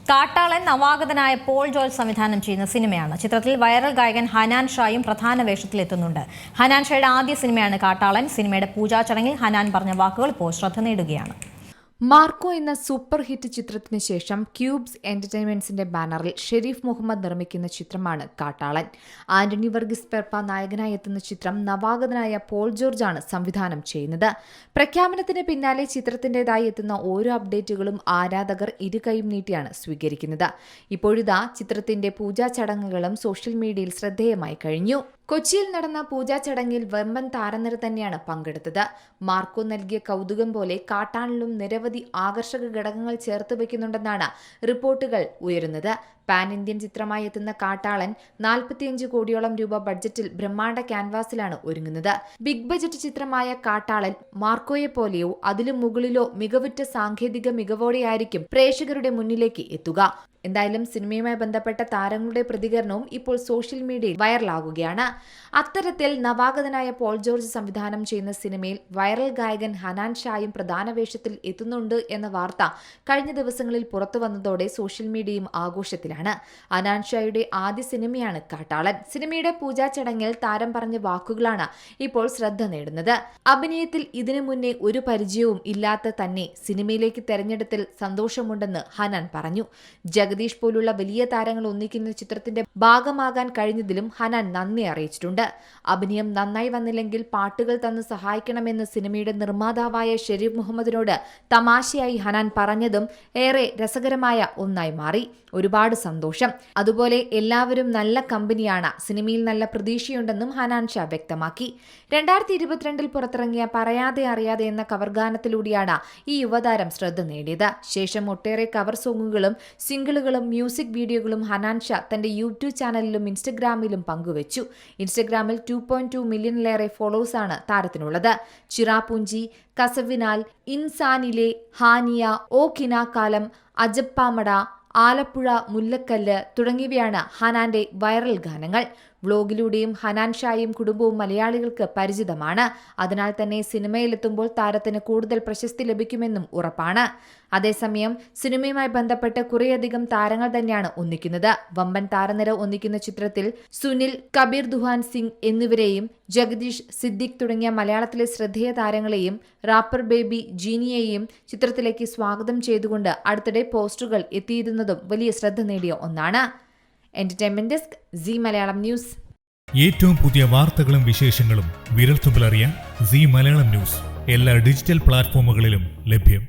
കാട്ടാളൻ നവാഗതനായ Paul George സംവിധാനം ചെയ്യുന്ന സിനിമയാണ്. ചിത്രത്തിൽ വൈറൽ ഗായകൻ ഹനാൻ ഷായും പ്രധാന വേഷത്തിലെത്തുന്നുണ്ട്. ഹനാൻ ഷായുടെ ആദ്യ സിനിമയാണ് കാട്ടാളൻ. സിനിമയുടെ പൂജാ ചടങ്ങിൽ ഹനാൻ പറഞ്ഞ വാക്കുകൾ ഇപ്പോൾ ശ്രദ്ധ നേടുകയാണ്. മാർക്കോ എന്ന സൂപ്പർ ഹിറ്റ് ചിത്രത്തിന് ശേഷം ക്യൂബ്സ് എന്റർടൈൻമെന്റ്സിന്റെ ബാനറിൽ ഷെരീഫ് മുഹമ്മദ് നിർമ്മിക്കുന്ന ചിത്രമാണ് കാട്ടാളൻ. ആന്റണി വർഗീസ് പെർപ്പ നായകനായി എത്തുന്ന ചിത്രം നവാഗതനായ പോൾ ജോർജാണ് സംവിധാനം ചെയ്യുന്നത്. പ്രഖ്യാപനത്തിന് പിന്നാലെ ചിത്രത്തിന്റേതായി എത്തുന്ന ഓരോ അപ്ഡേറ്റുകളും ആരാധകർ ഇരുകൈയും നീട്ടിയാണ് സ്വീകരിക്കുന്നത്. ഇപ്പോഴിതാ ചിത്രത്തിന്റെ പൂജാ ചടങ്ങുകളും സോഷ്യൽ മീഡിയയിൽ ശ്രദ്ധേയമായി കഴിഞ്ഞു. കൊച്ചിയിൽ നടന്ന പൂജാ ചടങ്ങിൽ വമ്പൻ താരനിര തന്നെയാണ് പങ്കെടുത്തത്. മാർക്കോ നൽകിയ കൗതുകം പോലെ കാട്ടാളനിലും നിരവധി ആകർഷക ഘടകങ്ങൾ ചേർത്ത് വയ്ക്കുന്നുണ്ടെന്നാണ് റിപ്പോർട്ടുകൾ ഉയരുന്നത്. പാൻ ഇന്ത്യൻ ചിത്രമായി എത്തുന്ന കാട്ടാളൻ 45 കോടിയോളം രൂപ ബഡ്ജറ്റിൽ ബ്രഹ്മാണ്ഡ ക്യാൻവാസിലാണ് ഒരുങ്ങുന്നത്. ബിഗ് ബജറ്റ് ചിത്രമായ കാട്ടാളൻ മാർക്കോയെ പോലെയോ അതിലും മുകളിലോ മികവുറ്റ സാങ്കേതിക മികവോടെയായിരിക്കും പ്രേക്ഷകരുടെ മുന്നിലേക്ക് എത്തുക. എന്തായാലും സിനിമയുമായി ബന്ധപ്പെട്ട താരങ്ങളുടെ പ്രതികരണവും ഇപ്പോൾ സോഷ്യൽ മീഡിയയിൽ വൈറലാകുകയാണ്. അത്തരത്തിൽ നവാഗതനായ പോൾ ജോർജ് സംവിധാനം ചെയ്യുന്ന സിനിമയിൽ വൈറൽ ഗായകൻ ഹനാൻ ഷായും പ്രധാന വേഷത്തിൽ എത്തുന്നുണ്ട് എന്ന വാർത്ത കഴിഞ്ഞ ദിവസങ്ങളിൽ പുറത്തു വന്നതോടെ സോഷ്യൽ മീഡിയയും ആഘോഷത്തിലാണ്. ഹനാൻ ഷായുടെ ആദ്യ സിനിമയാണ് കാട്ടാളൻ. സിനിമയുടെ പൂജാ ചടങ്ങിൽ താരം പറഞ്ഞ വാക്കുകളാണ് ഇപ്പോൾ ശ്രദ്ധ നേടുന്നത്. അഭിനയത്തിൽ ഇതിനു മുന്നേ ഒരു പരിചയവും ഇല്ലാത്ത തന്നെ സിനിമയിലേക്ക് തെരഞ്ഞെടുത്തിൽ സന്തോഷമുണ്ടെന്ന് ഹനാൻ പറഞ്ഞു. ജഗദീഷ് പോലുള്ള വലിയ താരങ്ങൾ ഒന്നിക്കുന്ന ചിത്രത്തിന്റെ ഭാഗമാകാൻ കഴിഞ്ഞതിലും ഹനാൻ നന്ദി അറിയിച്ചിട്ടുണ്ട്. അഭിനയം നന്നായി വന്നില്ലെങ്കിൽ പാട്ടുകൾ തന്ന് സഹായിക്കണമെന്ന് സിനിമയുടെ നിർമ്മാതാവായ ഷെരീഫ് മുഹമ്മദിനോട് തമാശയായി ഹനാൻ പറഞ്ഞതും ഏറെ രസകരമായ ഒന്നായി മാറി. ഒരുപാട് സന്തോഷം. അതുപോലെ എല്ലാവരും നല്ല കമ്പനിയാണ്. സിനിമയിൽ നല്ല പ്രതീക്ഷയുണ്ടെന്നും ഹനാൻ ഷാ വ്യക്തമാക്കി. 2022 പുറത്തിറങ്ങിയ പറയാതെ അറിയാതെ എന്ന കവർ ഗാനത്തിലൂടെയാണ് ഈ യുവതാരം ശ്രദ്ധ നേടിയത്. ശേഷം ഒട്ടേറെ കവർ സോങ്ങുകളും സിംഗിളുകളും മ്യൂസിക് വീഡിയോകളും ഹനാൻ ഷാ തന്റെ യൂട്യൂബ് ചാനലിലും ഇൻസ്റ്റഗ്രാമിലും പങ്കുവച്ചു. ഇൻസ്റ്റഗ്രാമിൽ 2.2 മില്യണിലേറെ ഫോളോവേഴ്സാണ് താരത്തിനുള്ളത്. ചിറാപൂഞ്ചി, കസവിനാൽ, ഇൻസാനിലെ, ഹാനിയ, ഓ കിനാക്കാലം, അജപ്പാമട, ആലപ്പുഴ, മുല്ലക്കല്ല് തുടങ്ങിയവയാണ് ഹനാന്റെ വൈറൽ ഗാനങ്ങൾ. വ്ലോഗിലൂടെയും ഹനാൻ ഷായും കുടുംബവും മലയാളികൾക്ക് പരിചിതമാണ്. അതിനാൽ തന്നെ സിനിമയിലെത്തുമ്പോൾ താരത്തിന് കൂടുതൽ പ്രശസ്തി ലഭിക്കുമെന്നും ഉറപ്പാണ്. അതേസമയം സിനിമയുമായി ബന്ധപ്പെട്ട് കുറേയധികം താരങ്ങൾ തന്നെയാണ് ഒന്നിക്കുന്നത്. വമ്പൻ താരനിര ഒന്നിക്കുന്ന ചിത്രത്തിൽ സുനിൽ, കബീർ ദുഹാൻ സിംഗ് എന്നിവരെയും ജഗദീഷ്, സിദ്ദിഖ് തുടങ്ങിയ മലയാളത്തിലെ ശ്രദ്ധേയ താരങ്ങളെയും റാപ്പർ ബേബി ജീനിയെയും ചിത്രത്തിലേക്ക് സ്വാഗതം ചെയ്തുകൊണ്ട് അടുത്തിടെ പോസ്റ്ററുകൾ എത്തിയിരുന്നതും വലിയ ശ്രദ്ധ നേടിയ ഒന്നാണ്. Entertainment desk, Zee Malayalam news. ഏറ്റവും പുതിയ വാർത്തകളും വിശേഷങ്ങളും വിരൽത്തുമ്പിലറിയാൻ സീ മലയാളം ന്യൂസ് എല്ലാ ഡിജിറ്റൽ പ്ലാറ്റ്ഫോമുകളിലും ലഭ്യം.